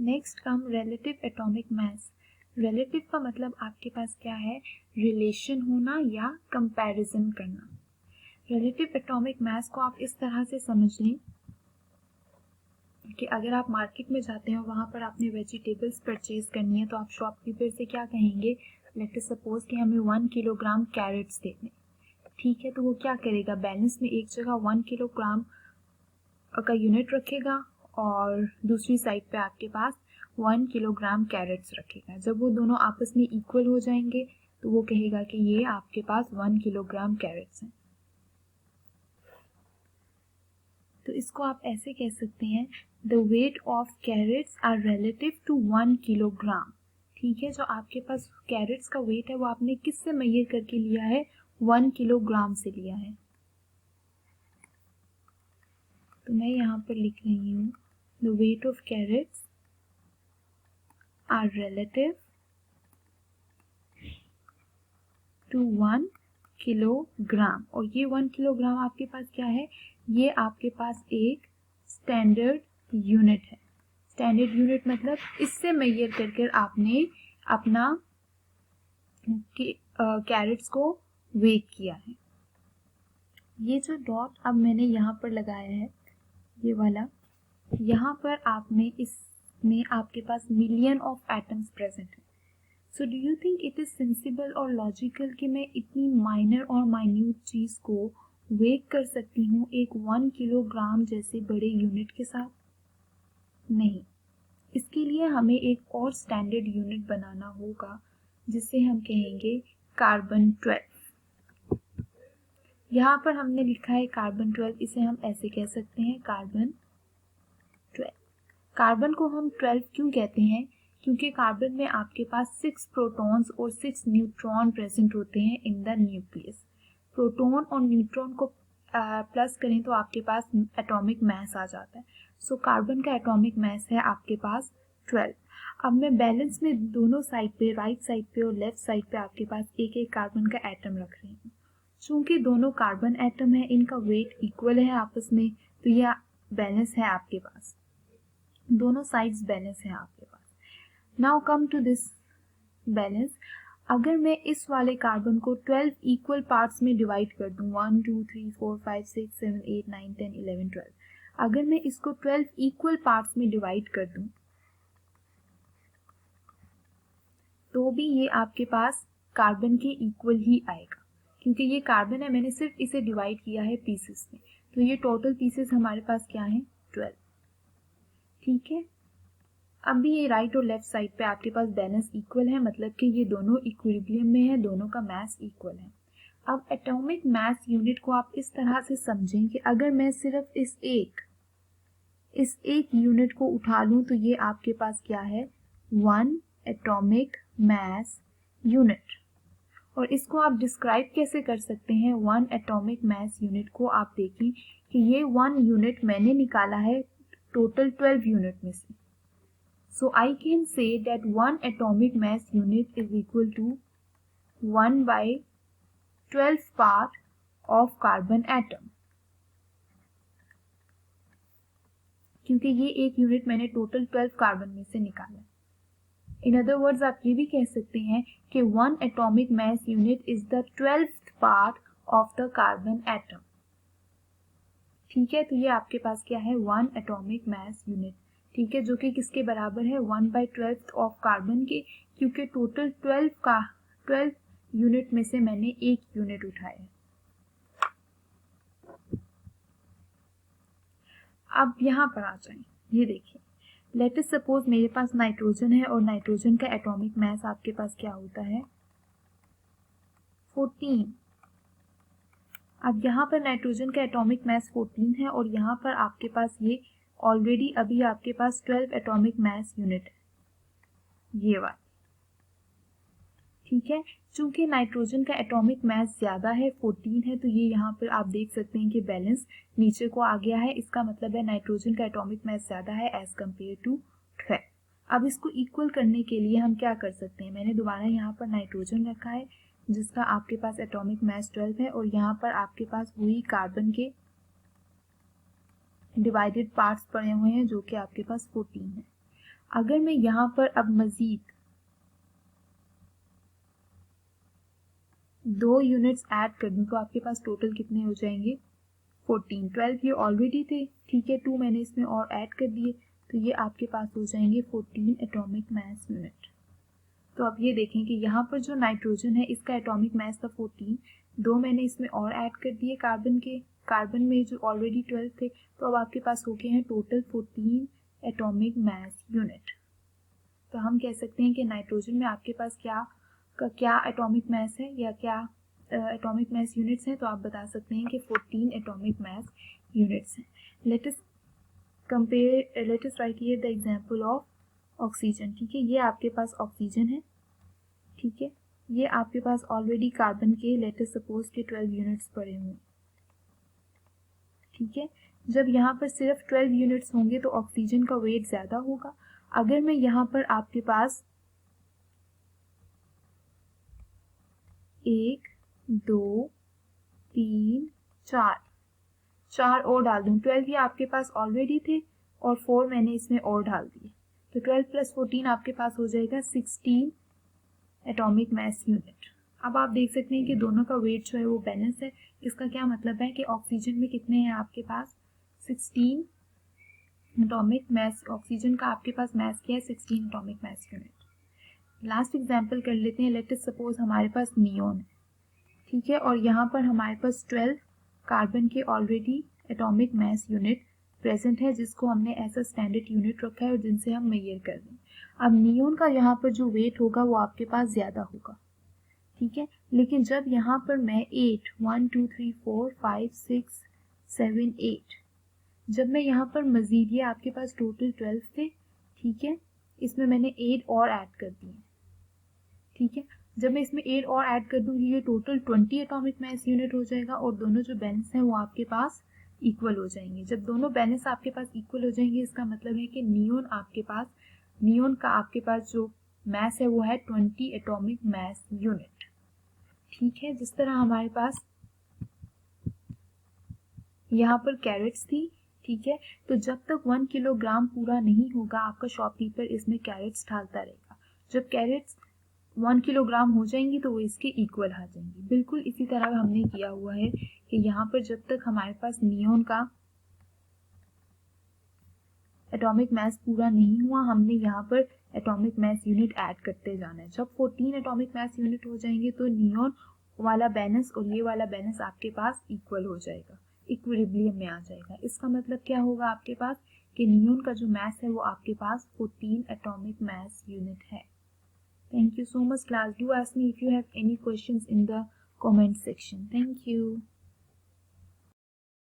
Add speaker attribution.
Speaker 1: Next come relative atomic mass. Relative का मतलब आपके पास क्या है, रिलेशन होना या कंपैरिजन करना। रिलेटिव एटॉमिक मास को आप इस तरह से समझ लें कि अगर आप मार्केट में जाते हैं और वहाँ पर आपने वेजिटेबल्स परचेज करनी है तो आप शॉपकीपर से क्या कहेंगे, लेट अस सपोज कि हमें 1 किलोग्राम कैरेट्स देने, ठीक है। तो वो क्या करेगा, बैलेंस में एक जगह 1 किलोग्राम का यूनिट रखेगा और दूसरी साइड पे आपके पास 1 किलोग्राम कैरेट्स रखेगा। जब वो दोनों आपस में इक्वल हो जाएंगे तो वो कहेगा कि ये आपके पास 1 किलोग्राम कैरेट्स हैं। तो इसको आप ऐसे कह सकते हैं, the weight of carats are relative to 1 kilogram. ठीक है, जो आपके पास कैरेट्स का वेट है वो आपने किससे मेजर करके लिया है, 1 किलोग्राम से लिया है। तो मैं यहाँ पर लिख रही हूँ, the weight of carats are relative to 1 kilogram. और ये 1 किलोग्राम आपके पास क्या है, ये आपके पास एक स्टैंडर्ड यूनिट है। स्टैंडर्ड यूनिट मतलब इससे मेजर करके आपने अपना कैरेट्स को वेट किया है। ये जो डॉट अब मैंने यहाँ पर लगाया है, ये वाला, यहाँ पर आपने इसमें आपके पास मिलियन ऑफ एटम्स प्रेजेंट है। So do you think it is sensible और लॉजिकल कि मैं इतनी माइनर और माइन्यूट चीज को वेट कर सकती हूँ एक 1 किलोग्राम जैसे बड़े यूनिट के साथ? नहीं, इसके लिए हमें एक और स्टैंडर्ड यूनिट बनाना होगा जिसे हम कहेंगे कार्बन 12। यहाँ पर हमने लिखा है कार्बन 12, इसे हम ऐसे कह सकते हैं कार्बन 12। कार्बन को हम 12 क्यों कहते हैं, क्योंकि कार्बन में आपके पास 6 प्रोटॉन्स और 6 न्यूट्रॉन प्रेजेंट होते हैं इन द न्यूक्लियस। प्रोटॉन और न्यूट्रॉन को प्लस करें तो आपके पास एटॉमिक मास आ जाता है। सो कार्बन का एटॉमिक मास है आपके पास 12। अब मैं बैलेंस में दोनों साइड पे, राइट साइड पे और लेफ्ट साइड पे आपके पास एक एक कार्बन का एटम रख रही हूँ। चूंकि दोनों कार्बन एटम है, इनका वेट इक्वल है आपस में, तो यह बैलेंस है आपके पास, दोनों साइड्स बैलेंस है आपके पास। Now come to this balance. अगर मैं इस वाले कार्बन को 12 इक्वल पार्ट्स में डिवाइड कर दूं, 1 2 3 4 5 6 7 8 9 10 11 12, अगर मैं इसको 12 इक्वल पार्ट्स में डिवाइड कर दूं तो भी ये आपके पास कार्बन के इक्वल ही आएगा, क्योंकि ये कार्बन है, मैंने सिर्फ इसे डिवाइड किया है पीसेस में। तो ये टोटल पीसेस हमारे पास क्या है, 12। ठीक है, अब भी ये राइट और लेफ्ट साइड पे आपके पास बैलेंस इक्वल है, मतलब कि ये दोनों इक्विलिब्रियम में है, दोनों का मास इक्वल है। अब एटॉमिक मास यूनिट को आप इस तरह से समझें कि अगर मैं सिर्फ इस एक यूनिट को उठा लूं तो ये आपके पास क्या है, 1 एटॉमिक मास यूनिट। और इसको आप डिस्क्राइब कैसे कर सकते हैं, 1 एटॉमिक मास यूनिट को आप देखें कि ये 1 यूनिट मैंने निकाला है टोटल 12 यूनिट में से। So I can say that 1 atomic mass unit is equal to 1 by 12 part of carbon atom, क्योंकि ये एक यूनिट मैंने टोटल 12 कार्बन में से निकाला। इन अदर वर्ड्स आप ये भी कह सकते हैं कि 1 atomic mass unit is the 12th part of the carbon atom। ठीक है, तो ये आपके पास क्या है, 1 atomic mass unit। ठीक है, जो कि किसके बराबर है, 1 by 12th ऑफ कार्बन के, क्योंकि टोटल 12 यूनिट में से मैंने एक यूनिट उठाया है। अब यहाँ पर आ जाएं, ये देखिए, लेट अस सपोज मेरे पास नाइट्रोजन है और नाइट्रोजन का एटॉमिक मास आपके पास क्या होता है, 14। अब यहाँ पर नाइट्रोजन का एटॉमिक मास 14 है और यहाँ पर आपके पास ये ऑलरेडी अभी आपके पास 12 एटॉमिक मास यूनिट है, ये वाला। ठीक है, चूंकि नाइट्रोजन का एटॉमिक मास ज्यादा है, 14 है, तो ये यहाँ पर आप देख सकते हैं कि बैलेंस नीचे को आ गया है। इसका मतलब है नाइट्रोजन का एटॉमिक मास ज्यादा है एज कम्पेयर टू 12। अब इसको इक्वल करने के लिए हम क्या कर सकते हैं, मैंने दोबारा यहाँ पर नाइट्रोजन रखा है जिसका आपके पास एटॉमिक मास 12 है और यहाँ पर आपके पास वही कार्बन के डिवाइडेड पार्ट्स पड़े हुए हैं जो कि आपके पास 14 है। अगर मैं यहाँ पर अब मज़ीद 2 यूनिट्स ऐड कर दूँ तो आपके पास टोटल कितने हो जाएंगे 14। 12 ये ऑलरेडी थे, ठीक है, 2 मैंने इसमें और ऐड कर दिए तो ये आपके पास हो जाएंगे 14 एटॉमिक मास यूनिट। तो अब ये देखें कि यहाँ पर जो नाइट्रोजन है इसका एटॉमिक मास था 14, 2 मैंने इसमें और ऐड कर दिए कार्बन में जो ऑलरेडी 12 थे, तो अब आपके पास हो गए हैं टोटल 14 एटॉमिक मास यूनिट। तो हम कह सकते हैं कि नाइट्रोजन में आपके पास क्या एटॉमिक मास है या क्या एटॉमिक मास यूनिट्स हैं, तो आप बता सकते हैं कि 14 एटॉमिक मास यूनिट्स हैं। Let us right here the example of oxygen. ठीक है, ये आपके पास ऑक्सीजन है, ठीक है, ये आपके पास ऑलरेडी कार्बन के लेट अस सपोज के 12 यूनिट्स पड़े हुए, ठीक है। जब यहाँ पर सिर्फ 12 यूनिट्स होंगे तो ऑक्सीजन का वेट ज़्यादा होगा। अगर मैं यहाँ पर आपके पास 1 2 3 4 और डाल दूँ, 12 ये आपके पास ऑलरेडी थे और 4 मैंने इसमें और डाल दिए, तो 12 + 14 आपके पास हो जाएगा 16 एटॉमिक मास यूनिट। अब आप देख सकते हैं कि दोनों का वेट जो है वो बैलेंस है। इसका क्या मतलब है कि ऑक्सीजन में कितने हैं आपके पास 16 एटॉमिक मास, ऑक्सीजन का आपके पास मास क्या है 16 atomic mass unit. Last example कर लेते हैं। लेट अस सपोज हमारे पास नियोन है, ठीक है, और यहाँ पर हमारे पास 12 कार्बन के already atomic mass unit present है जिसको हमने ऐसा स्टैंडर्ड यूनिट रखा है और जिनसे हम मेजर कर रहे हैं। अब नियोन का यहाँ पर जो वेट होगा वो आपके पास ज़्यादा होगा, ठीक है, लेकिन जब यहाँ पर मैं 8 1 2 3 4 5 6 7 8 जब मैं यहाँ पर मज़ीद, ये आपके पास टोटल 12 थे, ठीक है, इसमें मैंने 8 और ऐड कर दिए, ठीक है, जब मैं इसमें 8 और ऐड कर दूंगी ये टोटल 20 एटॉमिक मास यूनिट हो जाएगा और दोनों जो बैलेंस हैं वो आपके पास इक्वल हो जाएंगे। जब दोनों बैलेंस आपके पास इक्वल हो जाएंगे इसका मतलब है कि नियोन का आपके पास जो मास है वो है 20 एटॉमिक मास यूनिट, ठीक है। जिस तरह हमारे पास यहाँ पर कैरेट्स थी, ठीक है, तो जब तक 1 किलोग्राम पूरा नहीं होगा आपका शॉपकीपर इसमें कैरेट्स डालता रहेगा। जब कैरेट्स 1 किलोग्राम हो जाएंगी तो वो इसके इक्वल आ जाएंगी। बिल्कुल इसी तरह हमने किया हुआ है कि यहाँ पर जब तक हमारे पास नियोन का एटॉमिक मास पूरा नहीं हुआ हमने यहाँ पर एटॉमिक मास यूनिट ऐड करते जाना है। जब 14 एटॉमिक मास यूनिट हो जाएंगे तो नियोन वाला बैलेंस और ये वाला बैलेंस आपके पास इक्वल हो जाएगा, इक्विलिब्रियम में आ जाएगा। इसका मतलब क्या होगा आपके पास कि नियोन का जो मास है वो आपके पास 14 एटॉमिक मास यूनिट है। Thank you so much class. Do ask me if you have any questions in the comment section. Thank you.